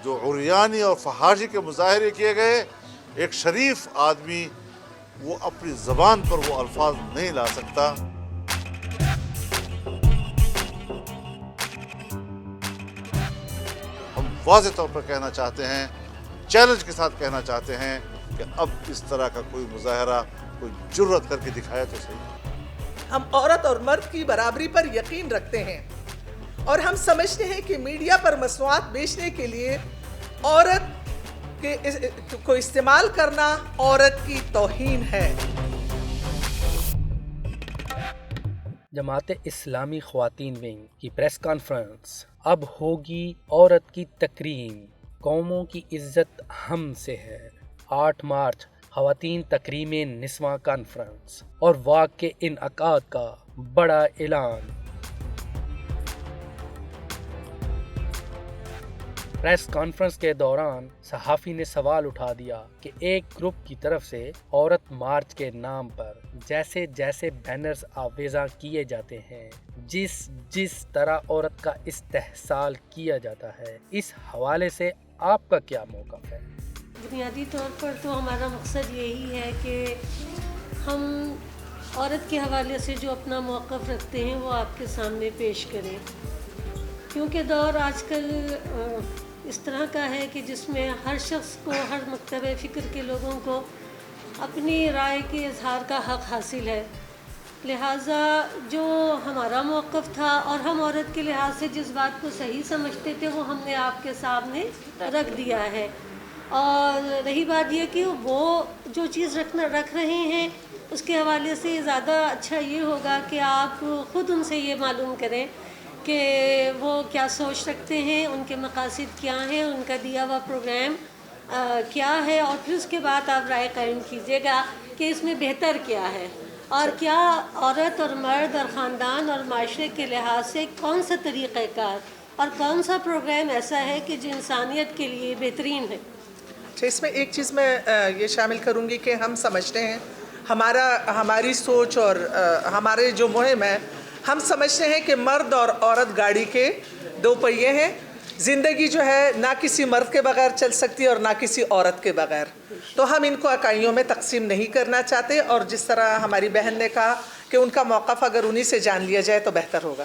جو عریانی اور فحاشی کے مظاہرے کیے گئے، ایک شریف آدمی وہ اپنی زبان پر وہ الفاظ نہیں لا سکتا۔ ہم واضح طور پر کہنا چاہتے ہیں، چیلنج کے ساتھ کہنا چاہتے ہیں کہ اب اس طرح کا کوئی مظاہرہ کوئی جرأت کر کے دکھائے تو صحیح۔ ہم عورت اور مرد کی برابری پر یقین رکھتے ہیں اور ہم سمجھتے ہیں کہ میڈیا پر مصنوعات بیچنے کے لیے عورت کو استعمال کرنا عورت کی توہین ہے۔ جماعت اسلامی خواتین ونگ کی پریس کانفرنس۔ اب ہوگی عورت کی تکریم، قوموں کی عزت ہم سے ہے۔ 8 مارچ خواتین تکریم نسواں کانفرنس اور واک کے انعقاد کا بڑا اعلان۔ پریس کانفرنس کے دوران صحافی نے سوال اٹھا دیا کہ ایک گروپ کی طرف سے عورت مارچ کے نام پر جیسے جیسے بینرز آویزاں کیے جاتے ہیں، جس طرح عورت کا استحصال کیا جاتا ہے، اس حوالے سے آپ کا کیا موقف ہے؟ بنیادی طور پر تو ہمارا مقصد یہی ہے کہ ہم عورت کے حوالے سے جو اپنا موقف رکھتے ہیں وہ آپ کے سامنے پیش کریں، کیونکہ دور آج کل اس طرح کا ہے کہ جس میں ہر شخص کو، ہر مکتب فکر کے لوگوں کو اپنی رائے کے اظہار کا حق حاصل ہے۔ لہٰذا جو ہمارا موقف تھا اور ہم عورت کے لحاظ سے جس بات کو صحیح سمجھتے تھے وہ ہم نے آپ کے سامنے رکھ دیا ہے۔ اور رہی بات یہ کہ وہ جو چیز رکھ رہے ہیں اس کے حوالے سے زیادہ اچھا یہ ہوگا کہ آپ خود ان سے یہ معلوم کریں کہ وہ کیا سوچ رکھتے ہیں، ان کے مقاصد کیا ہیں، ان کا دیا ہوا پروگرام کیا ہے، اور پھر اس کے بعد آپ رائے قائم کیجیے گا کہ اس میں بہتر کیا ہے اور کیا عورت اور مرد اور خاندان اور معاشرے کے لحاظ سے کون سا طریقہ کار اور کون سا پروگرام ایسا ہے کہ جو انسانیت کے لیے بہترین ہے۔ اس میں ایک چیز میں یہ شامل کروں گی کہ ہم سمجھتے ہیں، ہماری سوچ اور ہمارے جو مہم ہے، ہم سمجھتے ہیں کہ مرد اور عورت گاڑی کے 2 پہیے ہیں۔ زندگی جو ہے نہ کسی مرد کے بغیر چل سکتی اور نہ کسی عورت کے بغیر، تو ہم ان کو اکائیوں میں تقسیم نہیں کرنا چاہتے، اور جس طرح ہماری بہن نے کہا کہ ان کا موقف اگر انہی سے جان لیا جائے تو بہتر ہوگا۔